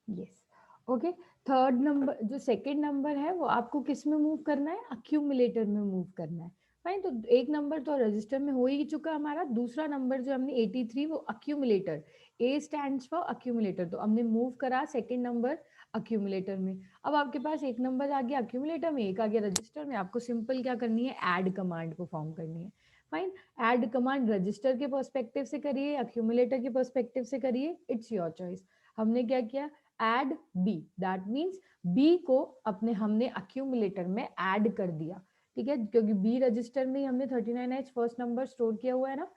Yes, okay. Third number जो second number है वो आपको किस में मूव करना है, अक्यूमुलेटर में मूव करना है। फाइन, तो एक नंबर तो रजिस्टर में हो ही चुका हमारा, दूसरा नंबर जो हमने 83 वो accumulator, A stands for accumulator, तो हमने मूव करा सेकंड नंबर अक्यूमुलेटर में। अब आपके पास एक नंबर आ गया अक्यूमुलेटर में, एक आ गया रजिस्टर में, आपको सिंपल क्या करनी है, ऐड कमांड को फॉर्म करनी है। फाइन, ऐड कमांड रजिस्टर के पर्सपेक्टिव से करिए, अक्यूमुलेटर के पर्सपेक्टिव से करिए, इट्स योर चॉइस। हमने क्या किया, add B, that means B को अपने हमने अक्यूमुलेटर में ऐड कर दिया, ठीक है, क्योंकि बी रजिस्टर में हमने 39H फर्स्ट नंबर स्टोर किया हुआ है ना,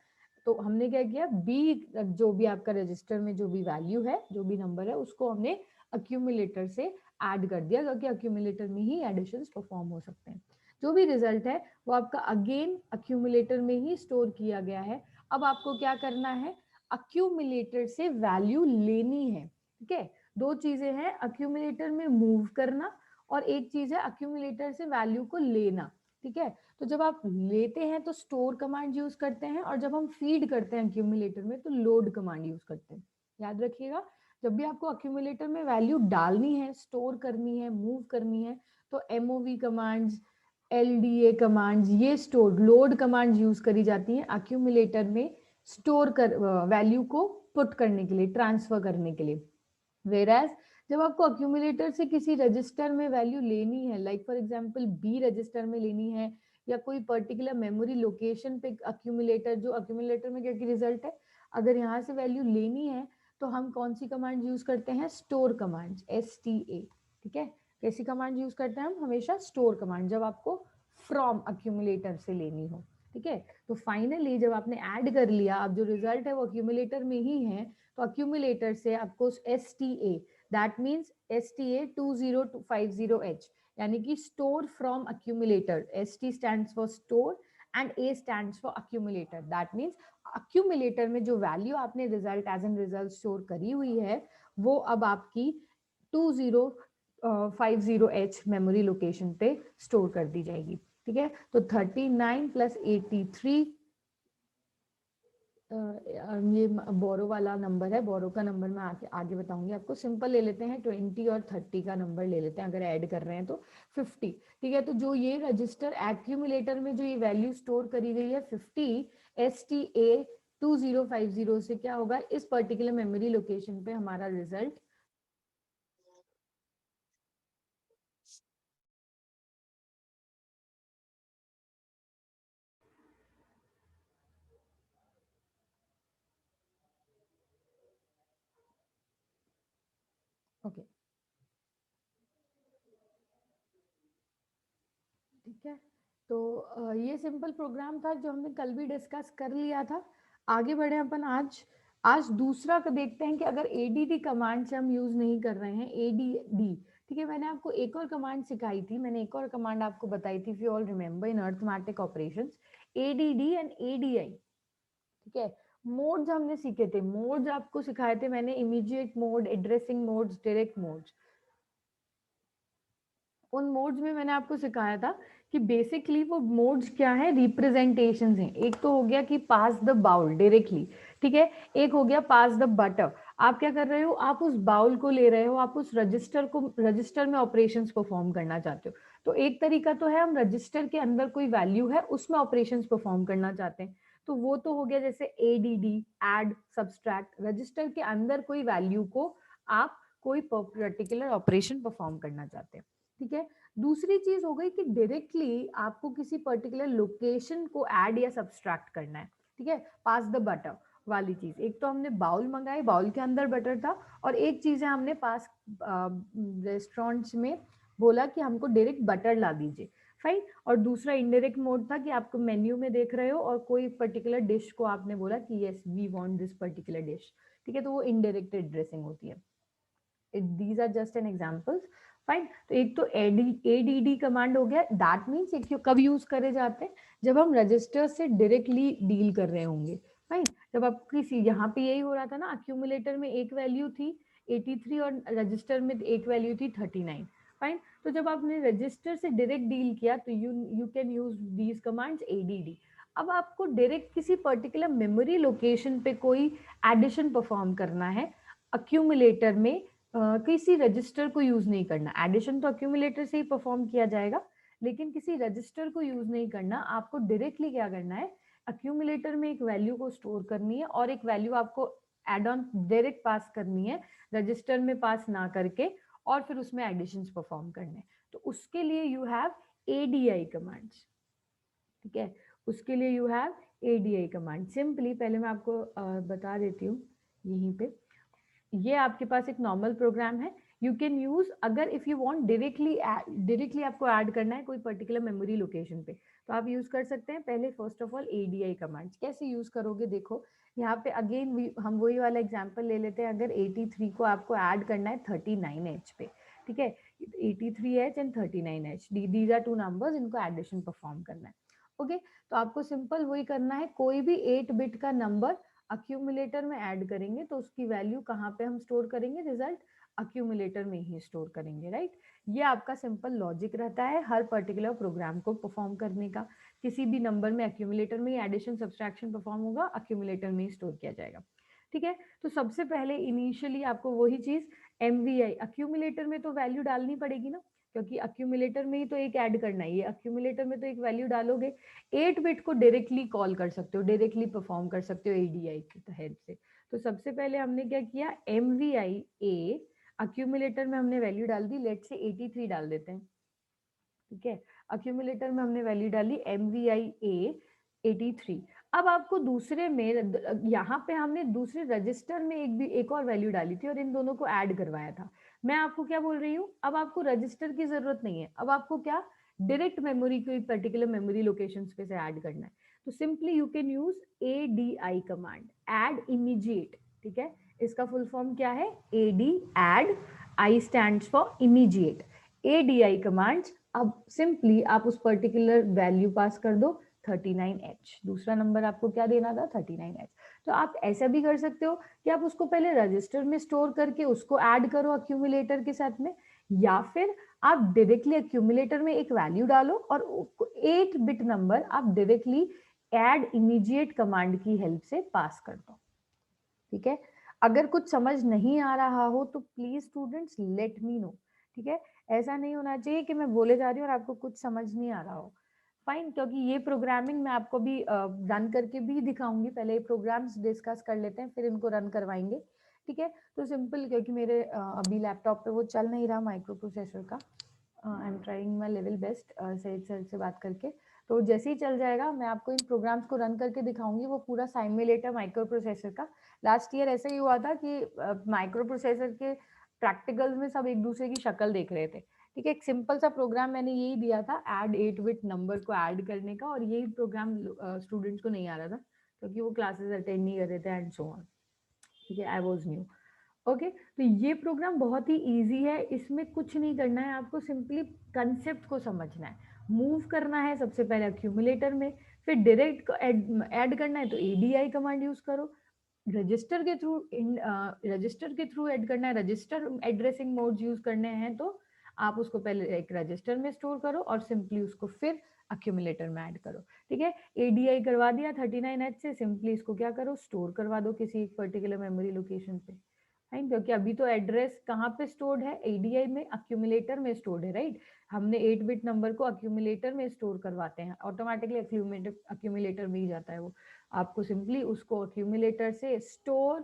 तो हमने क्या किया, बी जो भी आपका रजिस्टर में जो भी वैल्यू है, जो भी नंबर है, उसको हमने अक्यूमुलेटर से ऐड कर दिया, क्योंकि अक्यूमुलेटर में ही एडिशन परफॉर्म हो सकते हैं। जो भी रिजल्ट है वो आपका अगेन अक्यूमुलेटर में ही स्टोर किया गया है। अब आपको क्या करना है, अक्यूमुलेटर से वैल्यू लेनी है, ठीक है। दो चीजें हैं, अक्यूमुलेटर में मूव करना और एक चीज है अक्यूमुलेटर से वैल्यू को लेना, ठीक है। तो जब आप लेते हैं तो स्टोर कमांड यूज करते हैं, और जब हम फीड करते हैं अक्यूमुलेटर में तो लोड कमांड यूज करते हैं। याद रखिएगा, जब भी आपको अक्यूमुलेटर में वैल्यू डालनी है, स्टोर करनी है, मूव करनी है, तो एमओवी कमांड्स, एलडीए कमांड्स, ये स्टोर लोड कमांड्स यूज करी जाती हैं अक्यूमुलेटर में स्टोर कर वैल्यू को पुट करने के लिए, ट्रांसफर करने के लिए। वेराज जब आपको अक्यूमुलेटर से किसी रजिस्टर में वैल्यू लेनी है, like for example B register में लेनी है, या कोई पर्टिकुलर मेमोरी लोकेशन पे अक्यूमुलेटर, जो अक्यूमुलेटर में क्या की रिजल्ट है, अगर यहाँ से वैल्यू लेनी है तो हम कौन सी कमांड यूज करते हैं, स्टोर कमांड, STA, ठीक है। कैसी कमांड यूज करते हैं हम हमेशा, स्टोर कमांड, जब आपको फ्रॉम अक्यूमुलेटर से लेनी हो, ठीक है। तो फाइनली जब आपने ऐड कर लिया, अब जो रिजल्ट है वो अक्यूमुलेटर में ही है, तो अक्यूमुलेटर से आपको STA, that means STA 2050H, यानी कि store from accumulator, ST stands for store and A stands for accumulator, that means accumulator में जो वैल्यू आपने result as an result store करी हुई है, वो अब आपकी 2050H मेमोरी लोकेशन पे स्टोर कर दी जाएगी, ठीक है। तो 39 प्लस 83, ये बोरो वाला नंबर है, बोरो का नंबर मैं आगे आगे बताऊंगी आपको। सिंपल ले लेते हैं, 20 और 30 का नंबर ले लेते हैं, अगर ऐड कर रहे हैं तो 50, ठीक है। तो जो ये रजिस्टर एक्यूमुलेटर में जो ये वैल्यू स्टोर करी गई है 50, STA 2050 से क्या होगा, इस पर्टिकुलर मेमोरी लोकेशन पे हमारा रिजल्ट, ओके, ठीक है। तो ये सिंपल प्रोग्राम था जो हमने कल भी डिस्कस कर लिया था। आगे बढ़े अपन आज। आज दूसरा का देखते हैं कि अगर ADD कमांड से हम यूज नहीं कर रहे हैं, ADD, ठीक है। मैंने आपको एक और कमांड सिखाई थी, मैंने एक और कमांड आपको बताई थी, if you all remember, in arithmetic operations, ADD and ADI, ठीक है। मोड्स हमने सीखे थे, मोड्स आपको सिखाए थे मैंने, immediate mode, addressing modes, direct modes. उन मोड्स में मैंने आपको सिखाया था कि बेसिकली वो मोड्स क्या है, रिप्रेजेंटेशंस हैं। एक तो हो गया कि पास द बाउल डायरेक्टली, ठीक है। एक हो गया पास द बटर, आप क्या कर रहे हो, आप उस बाउल को ले रहे हो, आप उस रजिस्टर को, रजिस्टर में ऑपरेशंस परफॉर्म करना चाहते हो। तो एक तरीका तो है हम रजिस्टर के अंदर कोई वैल्यू है उसमें ऑपरेशंस परफॉर्म करना चाहते हैं, तो वो तो हो गया जैसे ADD, ऐड सब्सट्रैक्ट, रजिस्टर के अंदर कोई वैल्यू को आप कोई पर्टिकुलर ऑपरेशन परफॉर्म करना चाहते हैं, ठीक है। दूसरी चीज हो गई कि डायरेक्टली आपको किसी पर्टिकुलर लोकेशन को ऐड या सब्सट्रैक्ट करना है, ठीक है, पास द बटर वाली चीज। एक तो हमने बाउल मंगाई, बाउल के अंदर बटर था, और एक चीज है हमने पास रेस्टोरेंट्स में बोला कि हमको डायरेक्ट बटर ला दीजिए, फाइन। और दूसरा इनडायरेक्ट मोड था कि आपको मेन्यू में देख रहे हो और कोई पर्टिकुलर डिश को आपने बोला कि yes we want this particular dish, ठीक है, तो वो इनडायरेक्ट एड्रेसिंग होती है। these are just an examples, fine. तो एक तो ADD कमांड हो गया, दैट मीन्स एक कब यूज करे जाते हैं, जब हम रजिस्टर से डायरेक्टली डील कर रहे होंगे, फाइन। जब आप किसी, यहाँ पे यही हो रहा था ना, अक्यूमुलेटर में एक वैल्यू थी 83 और रजिस्टर में एक वैल्यू थी 39, फाइन। तो जब आपने रजिस्टर से डायरेक्ट डील किया तो you can use these commands ADD। अब आपको डायरेक्ट किसी पर्टिकुलर मेमोरी लोकेशन पे कोई एडिशन परफॉर्म करना है अक्यूमुलेटर में, किसी रजिस्टर को यूज नहीं करना। एडिशन तो अक्यूमुलेटर से ही परफॉर्म किया जाएगा, लेकिन किसी रजिस्टर को यूज नहीं करना। आपको डायरेक्टली क्या करना है, अक्यूमुलेटर में एक वैल्यू को स्टोर करनी है और एक वैल्यू आपको एड ऑन डायरेक्ट पास करनी है, रजिस्टर में पास ना करके, और फिर उसमें एडिशंस परफॉर्म करने। तो उसके लिए यू हैव एडीआई कमांड्स, ठीक है। उसके लिए you have ADI command. Simply पहले मैं आपको बता देती हूँ यहीं पे। ये आपके पास एक नॉर्मल प्रोग्राम है, यू कैन यूज, अगर इफ यू वांट डायरेक्टली आपको ऐड करना है कोई पर्टिकुलर मेमोरी लोकेशन पे, तो आप यूज कर सकते हैं। पहले first of all ADI commands कैसे यूज करोगे, देखो यहाँ पे अगेन हम वही वाला एग्जांपल ले लेते हैं। अगर 83 को आपको ऐड करना है 39H पे, ठीक है, 83H and 39H, these are two numbers, इनको एडिशन परफॉर्म करना है। ओके, तो आपको सिंपल वही करना है, कोई भी 8 बिट का नंबर अक्यूमुलेटर में ऐड करेंगे तो उसकी वैल्यू कहाँ पे हम स्टोर करेंगे, रिजल्ट अक्यूमुलेटर में ही स्टोर करेंगे, राइट। ये आपका सिंपल लॉजिक रहता है हर पर्टिकुलर प्रोग्राम को परफॉर्म करने का। किसी भी नंबर में अक्यूमुलेटर में एडिशन सब्सट्रैक्शन परफॉर्म होगा, अक्यूमुलेटर में ही स्टोर किया जाएगा, ठीक है। तो सबसे पहले इनिशियली आपको वही चीज एमवीआई, अक्यूमुलेटर में तो वैल्यू डालनी पड़ेगी ना, क्योंकि अक्यूमुलेटर में ही तो एक ऐड करना है, ये अक्यूमुलेटर में तो एक वैल्यू डालोगे। 8 बिट को डायरेक्टली कॉल कर सकते हो, डायरेक्टली परफॉर्म कर सकते हो एडीआई की हेल्प से। तो सबसे पहले हमने क्या किया, एमवीआई ए, अक्यूमुलेटर में हमने वैल्यू डाल दी, लेट से 83 डाल देते हैं, ठीक है। अक्यूमुलेटर में हमने वैल्यू डाली एमवीआई ए 83। अब आपको दूसरे में, यहाँ पे हमने दूसरे रजिस्टर में एक और वैल्यू डाली थी और इन दोनों को ऐड करवाया था। मैं आपको क्या बोल रही हूँ, अब आपको रजिस्टर की जरूरत नहीं है, अब आपको क्या, डायरेक्ट मेमोरी को एक पर्टिकुलर मेमोरी लोकेशन पे से ऐड करना है। तो simply you can use ADI command, add immediate, ठीक है। इसका फुल फॉर्म क्या है, AD, add, I stands for immediate, ADI commands. अब सिंपली आप उस पर्टिकुलर वैल्यू पास कर दो 39H, दूसरा नंबर आपको क्या देना था 39H। तो आप ऐसा भी कर सकते हो कि आप उसको पहले रजिस्टर में स्टोर करके उसको ऐड करो अक्यूमुलेटर के साथ में, या फिर आप डायरेक्टली अक्यूमुलेटर में एक वैल्यू डालो और 8 बिट नंबर आप डायरेक्टली ऐड इमीडिएट कमांड की हेल्प से पास कर दो, ठीक है। अगर कुछ समझ नहीं आ रहा हो तो please students let me know, ठीक है। ऐसा नहीं होना चाहिए कि मैं बोले जा रही हूँ और आपको कुछ समझ नहीं आ रहा हो, फाइन। क्योंकि ये प्रोग्रामिंग मैं आपको भी रन करके भी दिखाऊंगी, पहले ये प्रोग्राम्स डिस्कस कर लेते हैं फिर इनको रन करवाएंगे, ठीक है। तो सिंपल, क्योंकि मेरे अभी लैपटॉप पे वो चल नहीं रहा माइक्रो प्रोसेसर का, I am trying my level best सही सर से बात करके। तो जैसे ही चल जाएगा मैं आपको इन प्रोग्राम्स को रन करके दिखाऊंगी, वो पूरा सिमुलेटर माइक्रो प्रोसेसर का। लास्ट ईयर ऐसा ही हुआ था कि माइक्रो प्रोसेसर के प्रैक्टिकल में सब एक दूसरे की शक्ल देख रहे थे, ठीक है। एक सिंपल सा प्रोग्राम मैंने यही दिया था, ऐड 8 बिट नंबर को ऐड करने का, और यही प्रोग्राम स्टूडेंट्स को नहीं आ रहा था क्योंकि वो क्लासेस अटेंड नहीं कर रहे थे एंड सो ऑन, ठीक है। I was new, okay. तो ये प्रोग्राम बहुत ही इजी है, इसमें कुछ नहीं करना है, आपको सिंपली कंसेप्ट को समझना है। मूव करना है सबसे पहले अक्यूमुलेटर में, फिर डायरेक्ट ऐड करना है तो एडीआई कमांड यूज करो। रजिस्टर के थ्रू ऐड करना है, रजिस्टर एड्रेसिंग मोड्स यूज करने हैं तो आप उसको पहले एक रजिस्टर में स्टोर करो और सिंपली उसको फिर अक्यूमुलेटर में ऐड करो, ठीक है। एडीआई करवा दिया 39H से, सिंपली इसको क्या करो, स्टोर करवा दो किसी एक पर्टिकुलर मेमोरी लोकेशन पे, राइट। क्योंकि अभी तो एड्रेस कहाँ पे स्टोर्ड है, एडीआई में, अक्यूमुलेटर में स्टोर्ड है, राइट। हमने 8 बिट नंबर को अक्यूमुलेटर में स्टोर करवाते हैं, ऑटोमेटिकली अक्यूमुलेटर में ही जाता है वो। आपको सिंपली उसको अक्यूमुलेटर से स्टोर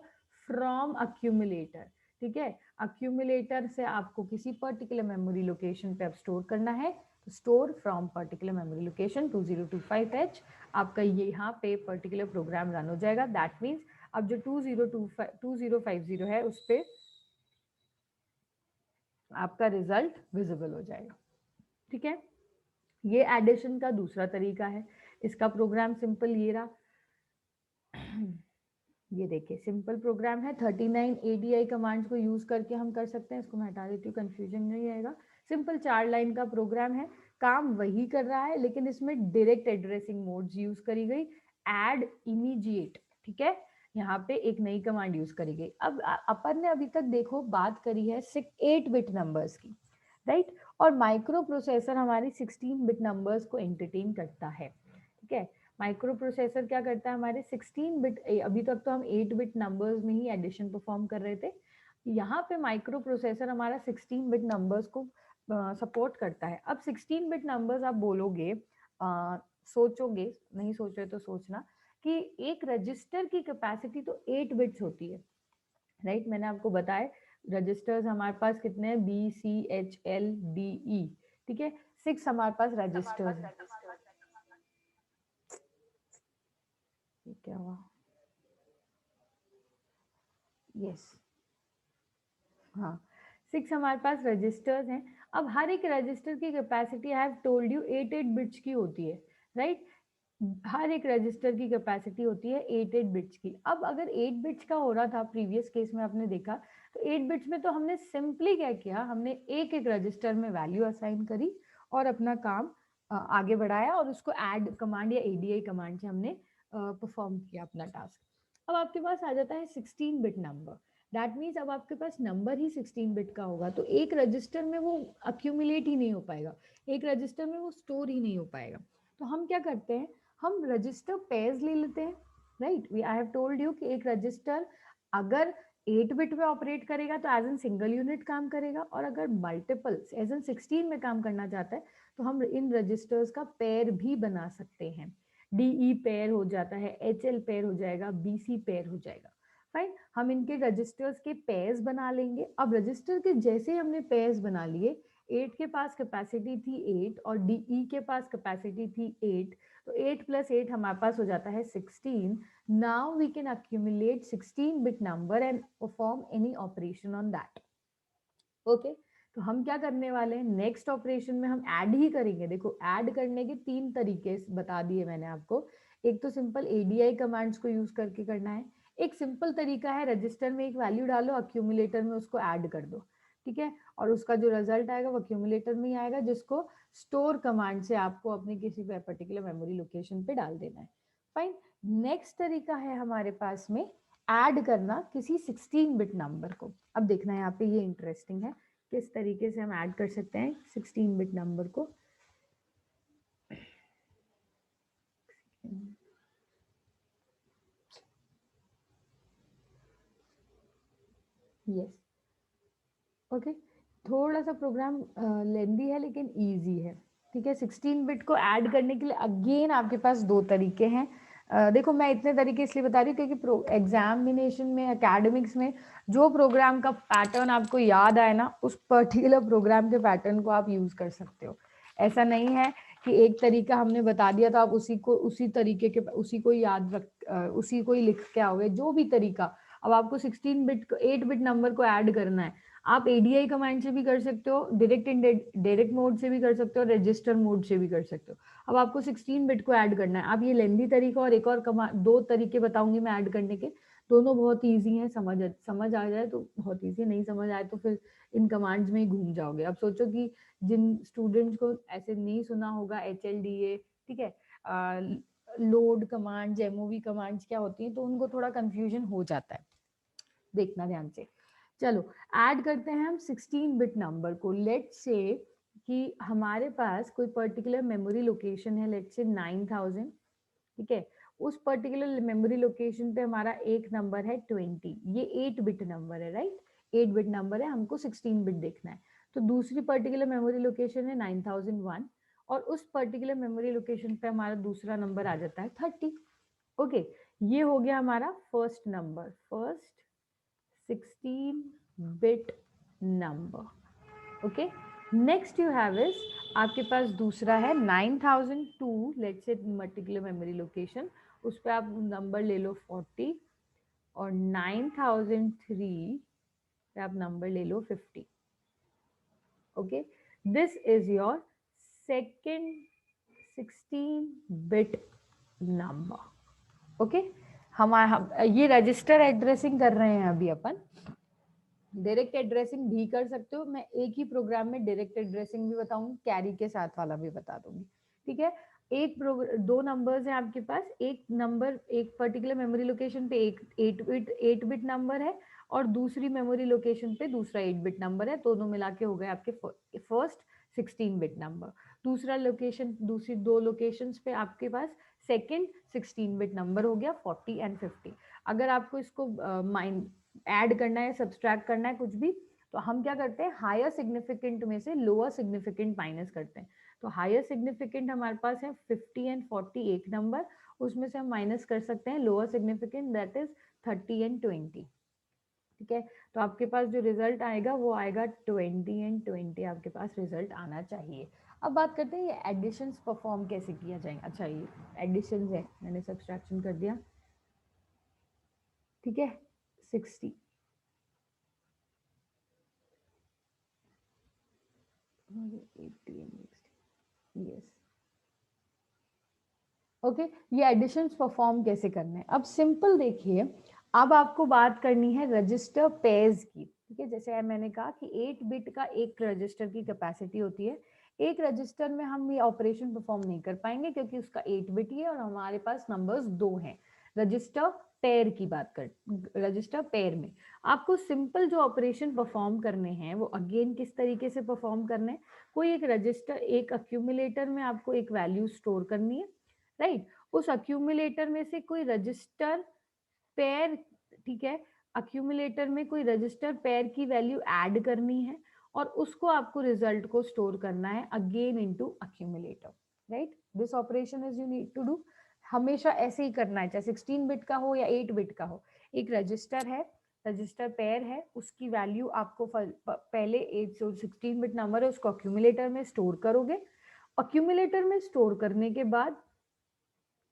फ्रॉम अक्यूमुलेटर, ठीक है। अक्यूमुलेटर से आपको किसी पर्टिकुलर मेमोरी लोकेशन पे अब स्टोर करना है, तो store from particular memory location 2025H, आपका ये यहाँ पे पर्टिकुलर प्रोग्राम रन हो जाएगा। दैट मीन्स अब जो 2050 है उस पे आपका रिजल्ट विजिबल हो जाएगा, ठीक है। ये एडिशन का दूसरा तरीका है, इसका प्रोग्राम सिंपल ये रहा। ये देखिए सिंपल प्रोग्राम है, 39 एडीआई कमांड्स को यूज करके हम कर सकते हैं। इसको मैं हटा देती हूँ, कंफ्यूजन नहीं आएगा। सिंपल 4 लाइन का प्रोग्राम है, काम वही कर रहा है लेकिन इसमें डायरेक्ट एड्रेसिंग मोड्स यूज करी गई, ऐड इमीडिएट, ठीक है। यहाँ पे एक नई कमांड यूज करी गई। अब अपन ने अभी तक देखो बात करी है 8 बिट नंबर्स की, राइट। और माइक्रो प्रोसेसर हमारी 16 बिट नंबर्स को एंटरटेन करता है, ठीक है। माइक्रो प्रोसेसर क्या करता है हमारे 16 बिट, अभी तक तो हम 8 बिट नंबर्स में ही एडिशन परफॉर्म कर रहे थे। यहाँ पे माइक्रो प्रोसेसर हमारा 16 बिट नंबर्स को सपोर्ट करता है। अब 16 बिट नंबर्स आप बोलोगे, सोचोगे, नहीं सोच रहे तो सोचना कि एक रजिस्टर की कैपेसिटी तो 8 बिट्स होती है, राइट? मैंने आपको बताया रजिस्टर्स हमारे पास कितने हैं, BCHLDE, ठीक है, 6 हमारे पास रजिस्टर्स हैं। ये क्या हुआ? यस, हाँ, 6 हमारे पास रजिस्टर्स हैं। अब हर एक रजिस्टर की capacity I have told you 8 bits की होती है, राइट? हर एक रजिस्टर की कैपेसिटी होती है 8 बिट्स की। अब अगर 8 बिट्स का हो रहा था प्रीवियस केस में आपने देखा, तो 8 बिट्स में तो हमने सिंपली क्या किया, हमने एक एक रजिस्टर में वैल्यू असाइन करी और अपना काम आगे बढ़ाया और उसको ऐड कमांड या एडीआई कमांड से हमने परफॉर्म किया अपना टास्क। अब आपके पास आ जाता है 16 बिट नंबर। दैट मीन्स अब आपके पास नंबर ही 16 बिट का होगा, तो एक रजिस्टर में वो अक्यूमुलेट ही नहीं हो पाएगा, एक रजिस्टर में वो स्टोर ही नहीं हो पाएगा। तो हम क्या करते हैं, हम रजिस्टर पेयर्स ले लेते हैं, right? We I have told you कि एक रजिस्टर अगर 8 बिट में ऑपरेट करेगा तो एज एन सिंगल यूनिट काम करेगा, और अगर मल्टीपल एज एन 16 में काम करना चाहता है तो हम इन रजिस्टर्स का पेयर भी बना सकते हैं। डीई पेयर हो जाता है, एचएल पेयर हो जाएगा, बीसी पेयर हो जाएगा। फाइन, हम इनके रजिस्टर्स के पेयर्स बना लेंगे। अब रजिस्टर के जैसे हमने पेयर्स बना लिए, 8 के पास कैपेसिटी थी 8 और डीई के पास कैपेसिटी थी 8, तो 8 + 8 हमारे पास हो जाता है 16। Now we can accumulate 16 bit number and perform any operation on that. Okay, तो हम क्या करने वाले हैं, नेक्स्ट ऑपरेशन में हम ऐड ही करेंगे। देखो, ऐड करने के 3 तरीके बता दिए मैंने आपको। एक तो सिंपल एडीआई कमांड्स को यूज करके करना है, एक सिंपल तरीका है रजिस्टर में एक वैल्यू डालो, अक्यूमुलेटर में उसको ऐड कर दो, ठीक है, और उसका जो रिजल्ट आएगा वो अक्यूमुलेटर में ही आएगा, जिसको स्टोर कमांड से आपको अपने किसी पर्टिकुलर मेमोरी लोकेशन पे डाल देना है। फाइन, नेक्स्ट तरीका है हमारे पास में ऐड करना किसी 16 बिट नंबर को। अब देखना है यहाँ पे, ये इंटरेस्टिंग है किस तरीके से हम ऐड कर सकते हैं 16 बिट नंबर को। यस, ओके, थोड़ा सा प्रोग्राम लेंदी है लेकिन इजी है, ठीक है। 16 बिट को ऐड करने के लिए अगेन आपके पास 2 तरीके हैं। देखो, मैं इतने तरीके इसलिए बता रही हूँ क्योंकि एग्जामिनेशन में, एकेडमिक्स में जो प्रोग्राम का पैटर्न आपको याद आए ना, उस पर्टिकुलर प्रोग्राम के पैटर्न को आप यूज कर सकते हो। ऐसा नहीं है कि एक तरीका हमने बता दिया तो आप उसी को उसी तरीके के उसी को याद उसी को ही लिख के आओगे, जो भी तरीका। अब आपको 16 बिट 8 बिट नंबर को ऐड करना है, आप एडीआई कमांड से भी कर सकते हो, डायरेक्ट मोड से भी कर सकते हो, रजिस्टर मोड से भी कर सकते हो। अब आपको 16 बिट को ऐड करना है। आप ये लेंदी तरीका और एक और 2 तरीके बताऊंगी मैं ऐड करने के, दोनों बहुत इजी हैं। समझ आ जाए तो बहुत इजी, नहीं समझ आए तो फिर इन कमांड्स में ही घूम जाओगे। अब सोचो कि जिन स्टूडेंट्स को ऐसे नहीं सुना होगा HLDA, ठीक है, लोड कमांड्स, एमओवी कमांड्स क्या होती हैं, तो उनको थोड़ा कंफ्यूजन हो जाता है। देखना ध्यान से। चलो, ऐड करते हैं हम 16 बिट नंबर को। लेट्स से कि हमारे पास कोई पर्टिकुलर मेमोरी लोकेशन है, लेट्स से 9000, ठीक है। उस पर्टिकुलर मेमोरी लोकेशन पे हमारा एक नंबर है 20, ये 8 बिट नंबर है, राइट? 8 बिट नंबर है, हमको 16 बिट देखना है। तो दूसरी पर्टिकुलर मेमोरी लोकेशन है 9001, और उस पर्टिकुलर मेमोरी लोकेशन पे हमारा दूसरा नंबर आ जाता है 30। ओके, ये हो गया हमारा first number, first 16 bit number. Okay, next you have is आपके पास दूसरा है 9002, let's say particular memory location, उस पर आप नंबर ले लो 40, और 9003 पे आप नंबर ले लो 50। Okay, this is your second 16 bit number. Okay, हम ये रजिस्टर एड्रेसिंग कर रहे हैं अभी अपन। डायरेक्ट एड्रेसिंग भी कर सकते हो, मैं एक ही प्रोग्राम में डायरेक्ट एड्रेसिंग भी बताऊंगी, कैरी के साथ वाला भी बता दूंगी, ठीक है। दो नंबर्स हैं आपके पास, एक नंबर एक पर्टिकुलर मेमोरी लोकेशन पे एक 8 बिट नंबर है, और दूसरी मेमोरी लोकेशन पे दूसरा 8 बिट नंबर है, दोनों मिला के हो गए आपके फर्स्ट 16 बिट नंबर। दूसरा लोकेशन, दूसरी 2 लोकेशंस पे आपके पास सेकंड 16 बिट नंबर हो गया 40 एंड 50। अगर आपको इसको ऐड करना है, सब्सट्रैक्ट करना है, कुछ भी, तो हम क्या करते हैं, हायर सिग्निफिकेंट में से लोअर सिग्निफिकेंट माइनस करते हैं। तो हायर सिग्निफिकेंट हमारे पास है 50 एंड 40 एक नंबर, उसमें से हम माइनस कर सकते हैं lower significant that is 30 and 20। ठीक है, तो आपके पास जो रिजल्ट आएगा वो आएगा 20 एंड 20, आपके पास रिजल्ट आना चाहिए। अब बात करते हैं ये एडिशंस परफॉर्म कैसे किया जाएगा। अच्छा, ये एडिशन है, मैंने सब्सट्रैक्शन कर दिया। ठीक है, 60 यस, ओके। ये एडिशंस परफॉर्म कैसे करने हैं, अब सिंपल देखिए। अब आपको बात करनी है रजिस्टर पेयर्स की। ठीक है, जैसे मैंने कहा कि 8 बिट का एक रजिस्टर की कैपेसिटी होती है। एक रजिस्टर में हम ये ऑपरेशन परफॉर्म नहीं कर पाएंगे क्योंकि उसका 8 बिट ही है और हमारे पास नंबर्स 2 हैं। रजिस्टर पेयर की बात कर, रजिस्टर पेयर में आपको सिंपल जो ऑपरेशन परफॉर्म करने हैं वो अगेन किस तरीके से परफॉर्म करने हैं। कोई एक रजिस्टर, एक अक्यूमुलेटर में आपको एक वैल्यू स्टोर करनी है, राइट। उस अक्यूमुलेटर में से कोई रजिस्टर पेयर, ठीक है, अक्यूमुलेटर में कोई रजिस्टर पेयर की वैल्यू ऐड करनी है और उसको आपको रिजल्ट को स्टोर करना है again into accumulator, right. This operation is you need to do, हमेशा ऐसे ही करना है, चाहे 16 बिट का हो या 8 बिट का हो। एक रजिस्टर है, रजिस्टर पेयर है, उसकी वैल्यू आपको पहले 8 जो 16 बिट नंबर है उसको अक्यूमुलेटर में स्टोर करोगे। अक्यूमुलेटर में स्टोर करने के बाद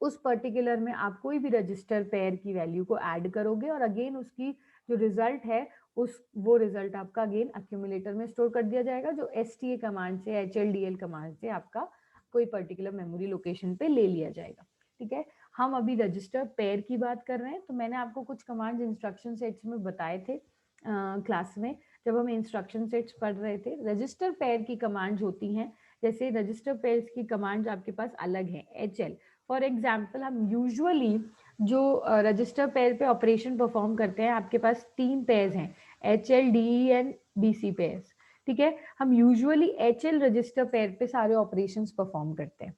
उस पर्टिकुलर में आप कोई भी रजिस्टर पेयर की वैल्यू को ऐड करोगे और अगेन उसकी जो रिजल्ट है उस वो रिजल्ट आपका अगेन अक्यूमुलेटर में स्टोर कर दिया जाएगा, जो एसटीए कमांड से, एचएलडीएल कमांड से आपका कोई पर्टिकुलर मेमोरी लोकेशन पे ले लिया जाएगा। ठीक है, हम अभी रजिस्टर पेयर की बात कर रहे हैं, तो मैंने आपको कुछ कमांड इंस्ट्रक्शन सेट्स में बताए थे क्लास में, जब हम इंस्ट्रक्शन सेट्स पढ़ रहे थे। रजिस्टर पेयर की कमांड्स होती हैं, जैसे रजिस्टर पेयर्स की कमांड्स आपके पास अलग है, एचएल। फॉर एग्जाम्पल हम यूजुअली जो रजिस्टर पेयर पे ऑपरेशन परफॉर्म करते हैं, आपके पास 3 पेयर्स हैं, H L D E and B C pairs. ठीक है, हम usually H L register pair पे सारे ऑपरेशन परफॉर्म करते हैं।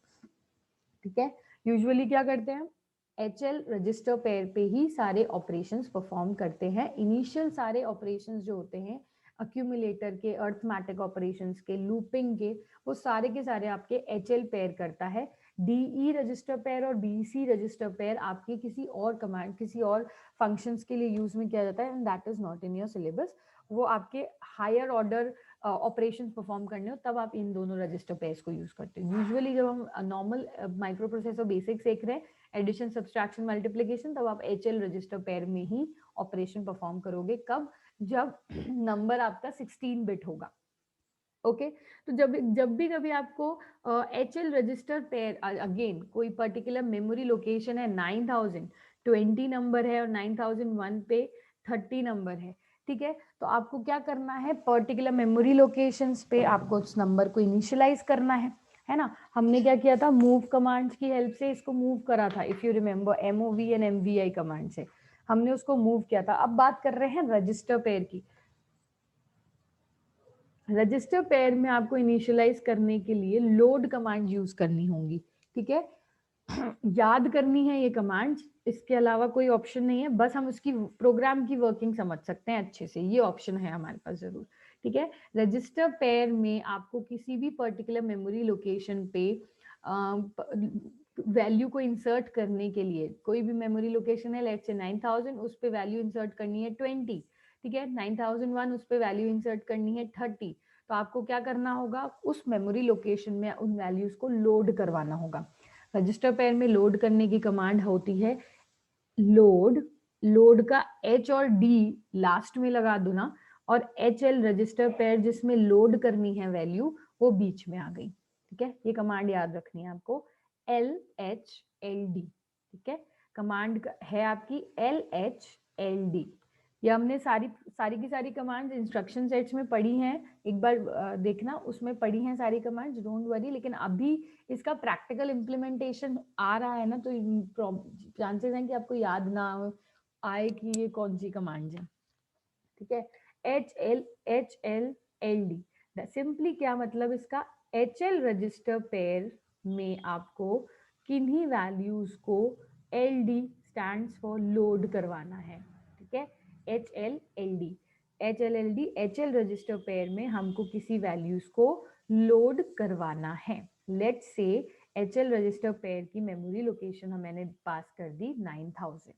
ठीक है, यूजुअली क्या करते हैं, एच एल रजिस्टर पेयर पे ही सारे ऑपरेशंस परफॉर्म करते हैं। इनिशियल सारे ऑपरेशंस जो होते हैं अक्यूमुलेटर के, अर्थमेटिक ऑपरेशंस के, लूपिंग के, वो सारे के सारे आपके एच एल पेयर करता है। डीई रजिस्टर पेयर और बीसी रजिस्टर पेयर आपके किसी और कमांड, किसी और फंक्शंस के लिए यूज में किया जाता है and that is not in your syllabus. वो आपके हायर ऑर्डर ऑपरेशन परफॉर्म करने हो तब आप इन दोनों रजिस्टर पेयर्स को यूज करते हो। यूजुअली जब हम नॉर्मल माइक्रो प्रोसेसर बेसिक सीख रहे हैं, एडिशन, सब्सट्रैक्शन, मल्टीप्लिकेशन, तब आप एच एल रजिस्टर पेयर में ही ऑपरेशन परफॉर्म करोगे। कब? जब नंबर आपका 16 बिट होगा। ओके, तो जब जब भी कभी आपको H L register pair, again कोई पर्टिकुलर मेमोरी लोकेशन है 9000, 20 नंबर है और 9001 पे 30 नंबर है। ठीक है, तो आपको क्या करना है, पर्टिकुलर मेमोरी लोकेशंस पे आपको उस नंबर को इनिशियलाइज करना है ना। हमने क्या किया था, मूव कमांड्स की हेल्प से इसको मूव करा था, if you remember, MOV and MVI command से हमने उसको मूव किया था। अब बात कर रहे हैं रजिस्टर पेयर की। रजिस्टर पेयर में आपको इनिशियलाइज करने के लिए लोड कमांड यूज करनी होंगी। ठीक है, याद करनी है ये कमांड, इसके अलावा कोई ऑप्शन नहीं है, बस हम उसकी प्रोग्राम की वर्किंग समझ सकते हैं अच्छे से, ये ऑप्शन है हमारे पास जरूर। ठीक है, रजिस्टर पेयर में आपको किसी भी पर्टिकुलर मेमोरी लोकेशन पे वैल्यू को इंसर्ट करने के लिए, कोई भी मेमोरी लोकेशन है, लेट्स से 9000, उस पे वैल्यू इंसर्ट करनी है 20। ठीक है, 9001 उस पे वैल्यू इंसर्ट करनी है 30। तो आपको क्या करना होगा, उस मेमोरी लोकेशन में उन वैल्यूज को लोड करवाना होगा। रजिस्टर पेयर में लोड करने की कमांड होती है लोड, लोड का एच और डी लास्ट में लगा दो ना, और एच एल रजिस्टर पेयर जिसमें लोड करनी है वैल्यू वो बीच में आ गई। ठीक है, ये कमांड याद रखनी है आपको, एल एच एल डी। ठीक है, कमांड है आपकी एल एच एल डी। ये हमने सारी सारी की सारी कमांड्स इंस्ट्रक्शन सेट्स में पढ़ी हैं, एक बार देखना, उसमें पढ़ी हैं सारी कमांड्स, डोंट वरी। लेकिन अभी इसका प्रैक्टिकल इम्प्लीमेंटेशन आ रहा है ना, तो चांसेस हैं कि आपको याद ना आए कि ये कौन सी कमांड्स हैं। ठीक है, H L L D, simply क्या मतलब इसका, एच एल रजिस्टर पेयर में आपको किन्हीं वैल्यूज को, L D stands for load करवाना है। ठीक है, HLLD। HLLD HL register pair में हमको किसी वैल्यूज को लोड करवाना है। Let's say HL register pair की मेमोरी लोकेशन मैंने पास कर दी 9000,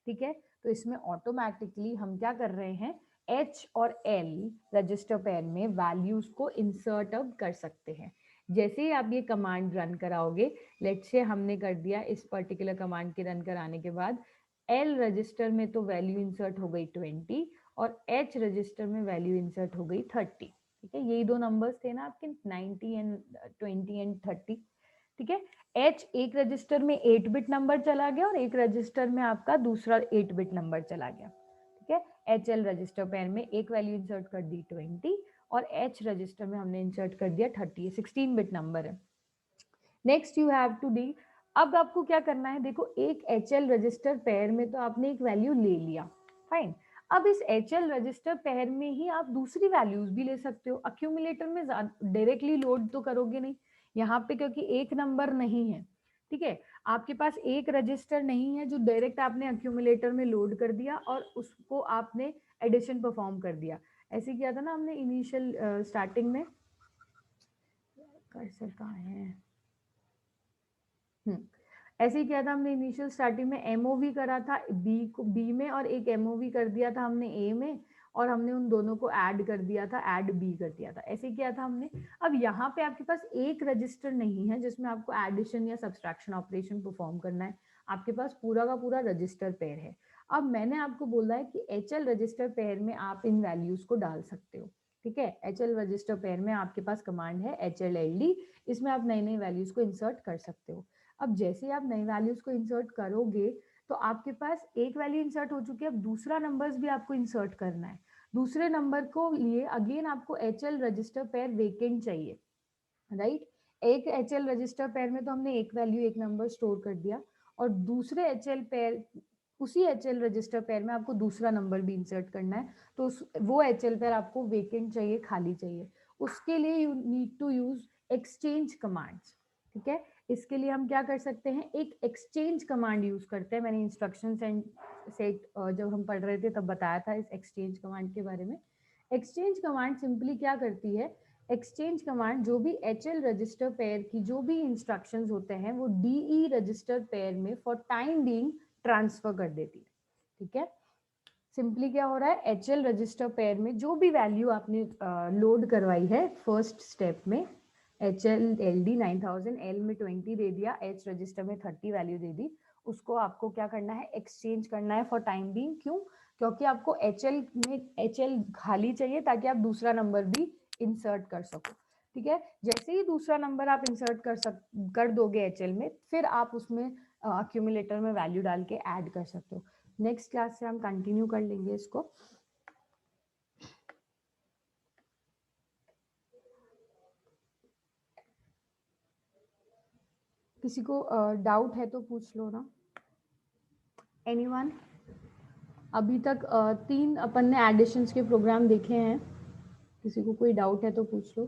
ठीक है। तो इसमें ऑटोमेटिकली हम क्या कर रहे हैं, H और L रजिस्टर पेयर में वैल्यूज को इंसर्ट अब कर सकते हैं। जैसे ही आप ये कमांड रन कराओगे, लेट्स से हमने कर दिया, इस पर्टिकुलर कमांड के रन कराने के बाद L रजिस्टर में तो वैल्यू इंसर्ट हो गई 20 और H रजिस्टर में वैल्यू इंसर्ट हो गई 30, ठीक है। यही दो नंबर्स थे ना आपके 90 एंड 20 एंड 30, ठीक है। H एक रजिस्टर में 8 बिट नंबर चला गया और एक रजिस्टर में आपका दूसरा 8 बिट नंबर चला गया, ठीक है। HL रजिस्टर पेयर में एक वैल्यू इंसर्ट कर दी 20 और H रजिस्टर में हमने इंसर्ट कर दिया 30, 16 बिट नंबर है। Next you have to deal, अब आपको क्या करना है, देखो एक HL रजिस्टर पेयर में तो आपने एक वैल्यू ले लिया, फाइन। अब इस HL रजिस्टर पेयर में ही आप दूसरी वैल्यूज भी ले सकते हो। अक्यूमुलेटर में डायरेक्टली लोड तो करोगे नहीं यहाँ पे, क्योंकि एक नंबर नहीं है, ठीक है। आपके पास एक रजिस्टर नहीं है जो डायरेक्ट आपने अक्यूमुलेटर में लोड कर दिया और उसको आपने एडिशन परफॉर्म कर दिया। ऐसे किया था ना हमने इनिशियल स्टार्टिंग में, कर्सर कहाँ है, ऐसे ही किया था हमने इनिशियल स्टार्टिंग में, एमओवी करा था बी को बी में और एक एमओवी कर दिया था हमने ए में, और हमने उन दोनों को ऐड कर दिया था, ऐड बी कर दिया था, ऐसे किया था हमने। अब यहाँ पे आपके पास एक रजिस्टर नहीं है जिसमें आपको एडिशन या सब्सट्रैक्शन ऑपरेशन परफॉर्म करना है, आपके पास पूरा का पूरा रजिस्टर पेयर है। अब मैंने आपको बोला है कि HL रजिस्टर पेयर में आप इन वैल्यूज को डाल सकते हो, ठीक है। HL रजिस्टर पेयर में आपके पास कमांड है HLLD, इसमें आप नई नई वैल्यूज को इंसर्ट कर सकते हो। अब जैसे ही आप नई वैल्यूज को इंसर्ट करोगे तो आपके पास एक वैल्यू इंसर्ट हो चुकी है, अब दूसरा नंबर्स भी आपको इंसर्ट करना है। दूसरे नंबर को लिए अगेन आपको HL रजिस्टर पेयर वेकेंट चाहिए, राइट। एक HL रजिस्टर पेयर में तो हमने एक वैल्यू एक नंबर स्टोर कर दिया, और दूसरे HL पेयर, उसी HL रजिस्टर पेयर में आपको दूसरा नंबर भी इंसर्ट करना है, तो वो HL पेयर आपको वेकेंट चाहिए, खाली चाहिए। उसके लिए you need to use exchange commands, ठीक है। इसके लिए हम क्या कर सकते हैं, एक एक्सचेंज कमांड यूज करते हैं। मैंने इंस्ट्रक्शन सेट जब हम पढ़ रहे थे तब बताया था इस एक्सचेंज कमांड के बारे में। एक्सचेंज कमांड सिंपली क्या करती है, एक्सचेंज कमांड जो भी HL रजिस्टर पेयर की जो भी इंस्ट्रक्शंस होते हैं वो DE रजिस्टर पेयर में फॉर टाइम बीइंग ट्रांसफर कर देती है, ठीक है। सिंपली क्या हो रहा है, HL रजिस्टर पेयर में जो भी वैल्यू आपने लोड करवाई है फर्स्ट स्टेप में, HLLD 9000, L में 20 दे दिया, H रजिस्टर में 30 वैल्यू दे दी, उसको आपको क्या करना है, एक्सचेंज करना है फॉर टाइम बीइंग। क्यों? क्योंकि आपको HL में HL खाली चाहिए ताकि आप दूसरा नंबर भी इंसर्ट कर सको, ठीक है। जैसे ही दूसरा नंबर आप इंसर्ट कर दोगे HL में, फिर आप उसमें अक्यूमुलेटर में वैल्यू डाल के ऐड कर सकते हो। नेक्स्ट क्लास से हम कंटिन्यू कर लेंगे इसको। किसी को डाउट है तो पूछ लो ना, एनीवन। अभी तक 3 अपन ने एडिशंस के प्रोग्राम देखे हैं, किसी को कोई डाउट है तो पूछ लो।